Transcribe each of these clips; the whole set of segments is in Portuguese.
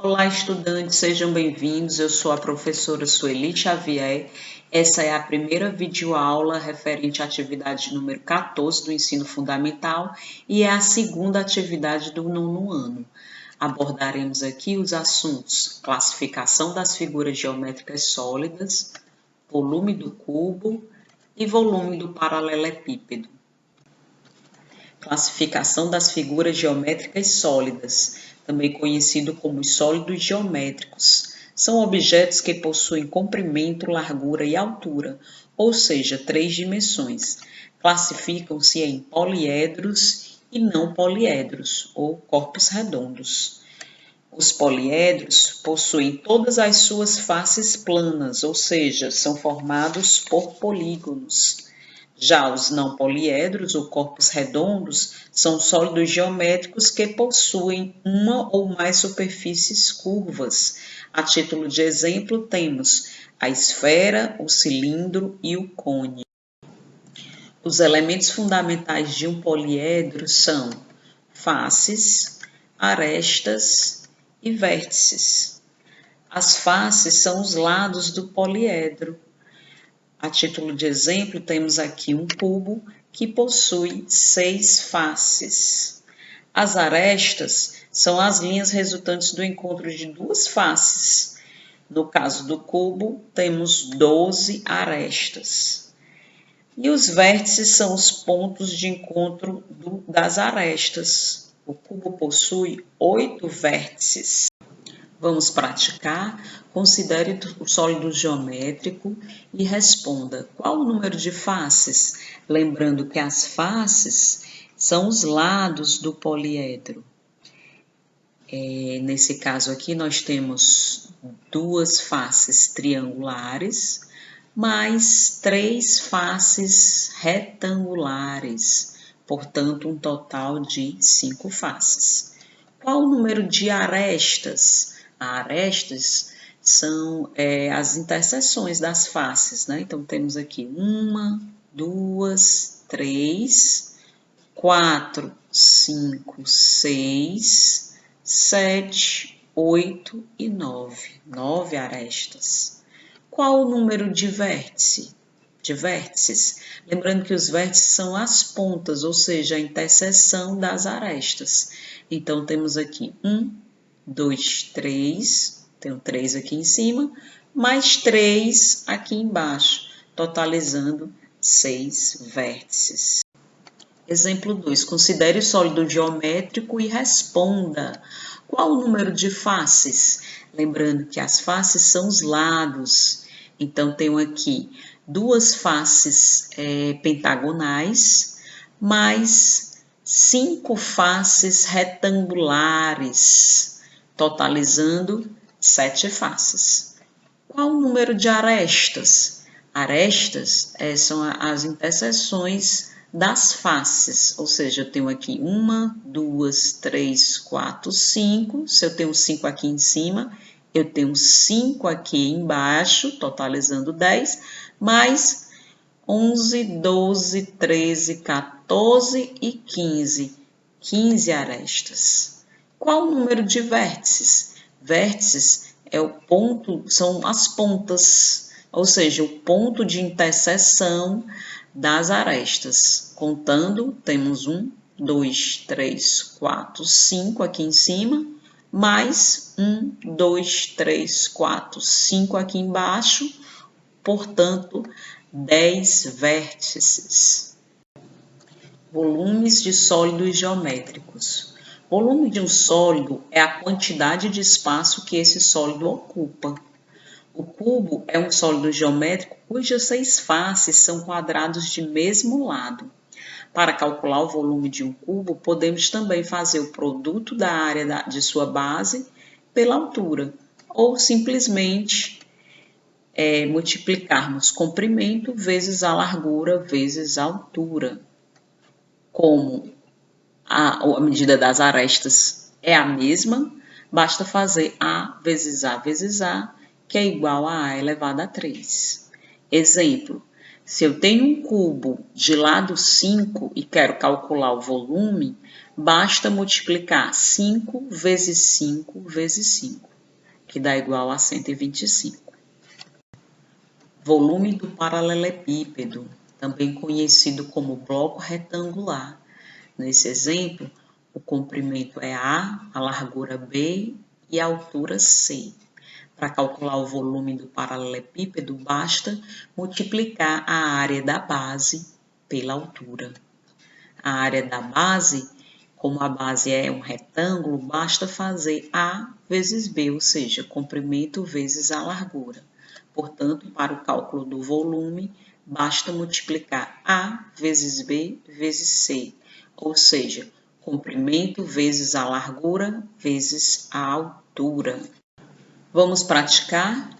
Olá, estudantes, sejam bem-vindos. Eu sou a professora Sueli Xavier. Essa é a primeira videoaula referente à atividade número 14 do ensino fundamental e é a segunda atividade do nono ano. Abordaremos aqui os assuntos: classificação das figuras geométricas sólidas, volume do cubo e volume do paralelepípedo. Classificação das figuras geométricas sólidas, também conhecido como os sólidos geométricos, são objetos que possuem comprimento, largura e altura, ou seja, 3 dimensões. Classificam-se em poliedros e não poliedros, ou corpos redondos. Os poliedros possuem todas as suas faces planas, ou seja, são formados por polígonos. Já os não poliedros, ou corpos redondos, são sólidos geométricos que possuem uma ou mais superfícies curvas. A título de exemplo, temos a esfera, o cilindro e o cone. Os elementos fundamentais de um poliedro são faces, arestas e vértices. As faces são os lados do poliedro. A título de exemplo, temos aqui um cubo que possui 6 faces. As arestas são as linhas resultantes do encontro de duas faces. No caso do cubo, temos 12 arestas. E os vértices são os pontos de encontro das arestas. O cubo possui 8 vértices. Vamos praticar. Considere o sólido geométrico e responda qual o número de faces, lembrando que as faces são os lados do poliedro. Nesse caso aqui nós temos 2 faces triangulares, mais 3 faces retangulares, portanto um total de 5 faces. Qual o número de arestas? Arestas são as interseções das faces, né? Então, temos aqui 1, 2, 3, 4, 5, 6, 7, 8 e 9. 9 arestas. Qual o número de vértices? Lembrando que os vértices são as pontas, ou seja, a interseção das arestas. Então, temos aqui 1, 2, 3, tenho 3 aqui em cima, mais 3 aqui embaixo, totalizando 6 vértices. Exemplo 2. Considere o sólido geométrico e responda. Qual o número de faces? Lembrando que as faces são os lados. Então, tenho aqui 2 faces pentagonais, mais 5 faces retangulares, totalizando 7 faces. Qual o número de arestas? Arestas são as interseções das faces, ou seja, eu tenho aqui 1, 2, 3, 4, 5. Se eu tenho 5 aqui em cima, eu tenho 5 aqui embaixo, totalizando 10, mais 11, 12, 13, 14 e 15. 15 arestas. Qual o número de vértices? Vértices são as pontas, ou seja, o ponto de interseção das arestas. Contando, temos 1, 2, 3, 4, 5 aqui em cima, mais 1, 2, 3, 4, 5 aqui embaixo, portanto, 10 vértices. Volumes de sólidos geométricos. Volume de um sólido é a quantidade de espaço que esse sólido ocupa. O cubo é um sólido geométrico cujas 6 faces são quadrados de mesmo lado. Para calcular o volume de um cubo, podemos também fazer o produto da área de sua base pela altura, ou simplesmente multiplicarmos comprimento vezes a largura vezes a altura. Como a medida das arestas é a mesma, basta fazer A, que é igual a A elevado a 3. Exemplo, se eu tenho um cubo de lado 5 e quero calcular o volume, basta multiplicar 5 vezes 5 vezes 5. que dá igual a 125. Volume do paralelepípedo, também conhecido como bloco retangular. Nesse exemplo, o comprimento é A, a largura B e a altura C. Para calcular o volume do paralelepípedo, basta multiplicar a área da base pela altura. A área da base, como a base é um retângulo, basta fazer A vezes B, ou seja, comprimento vezes a largura. Portanto, para o cálculo do volume, basta multiplicar A vezes B vezes C, ou seja, comprimento vezes a largura vezes a altura. Vamos praticar?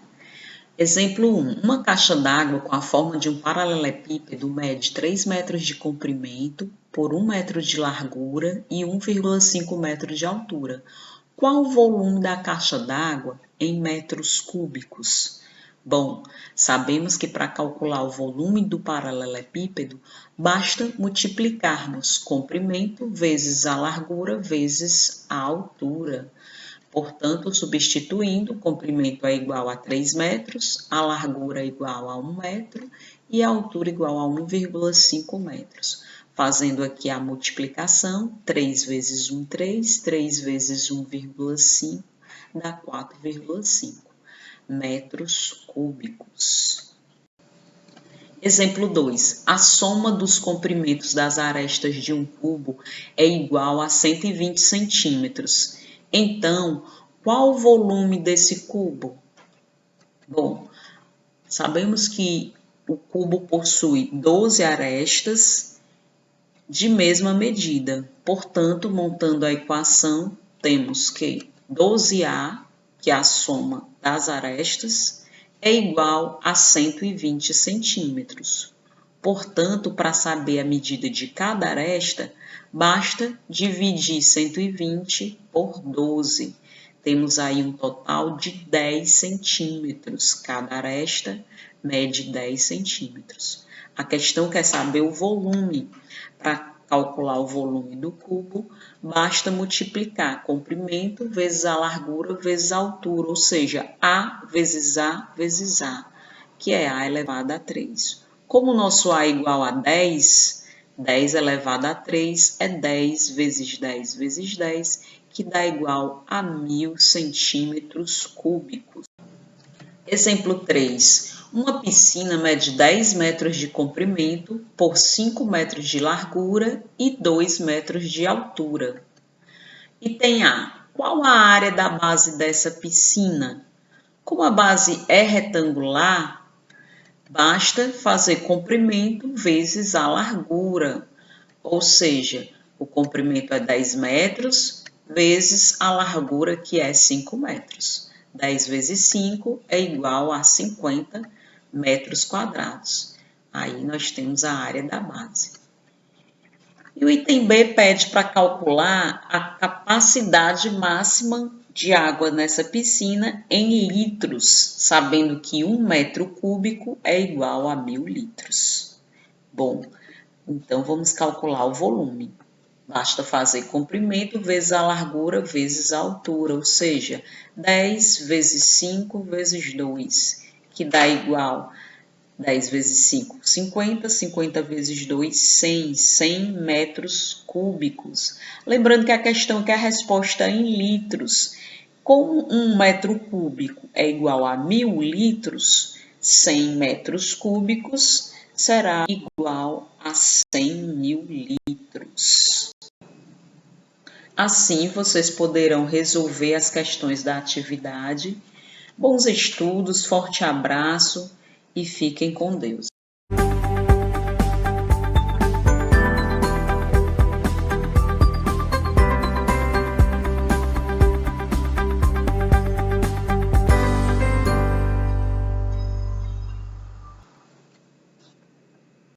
Exemplo 1. Uma caixa d'água com a forma de um paralelepípedo mede 3 metros de comprimento por 1 metro de largura e 1,5 metros de altura. Qual o volume da caixa d'água em metros cúbicos? Bom, sabemos que para calcular o volume do paralelepípedo, basta multiplicarmos comprimento vezes a largura vezes a altura. Portanto, substituindo, o comprimento é igual a 3 metros, a largura é igual a 1 metro e a altura igual a 1,5 metros. Fazendo aqui a multiplicação, 3 vezes 1, 3, 3 vezes 1,5 dá 4,5 metros cúbicos. Exemplo 2. A soma dos comprimentos das arestas de um cubo é igual a 120 centímetros. Então, qual o volume desse cubo? Bom, sabemos que o cubo possui 12 arestas de mesma medida. Portanto, montando a equação, temos que 12A, que é a soma das arestas, é igual a 120 centímetros. Portanto, para saber a medida de cada aresta, basta dividir 120 por 12. Temos aí um total de 10 centímetros. Cada aresta mede 10 centímetros. A questão quer saber o volume. Para calcular o volume do cubo, basta multiplicar comprimento vezes a largura vezes a altura, ou seja, A vezes A vezes A, que é A elevado a 3. Como o nosso A é igual a 10, 10 elevado a 3 é 10 vezes 10 vezes 10, que dá igual a 1000 centímetros cúbicos. Exemplo 3. Uma piscina mede 10 metros de comprimento por 5 metros de largura e 2 metros de altura. Item A. Qual a área da base dessa piscina? Como a base é retangular, basta fazer comprimento vezes a largura, ou seja, o comprimento é 10 metros vezes a largura, que é 5 metros. 10 vezes 5 é igual a 50 metros quadrados. Aí nós temos a área da base. E o item B pede para calcular a capacidade máxima de água nessa piscina em litros, sabendo que 1 metro cúbico é igual a 1000 litros. Bom, então vamos calcular o volume. Basta fazer comprimento vezes a largura vezes a altura, ou seja, 10 vezes 5 vezes 2, que dá igual 10 vezes 5, 50, 50 vezes 2, 100, 100 metros cúbicos. Lembrando que a questão é a resposta é em litros. Como 1 metro cúbico é igual a 1000 litros, 100 metros cúbicos será igual a 100.000 litros. Assim, vocês poderão resolver as questões da atividade. Bons estudos, forte abraço e fiquem com Deus.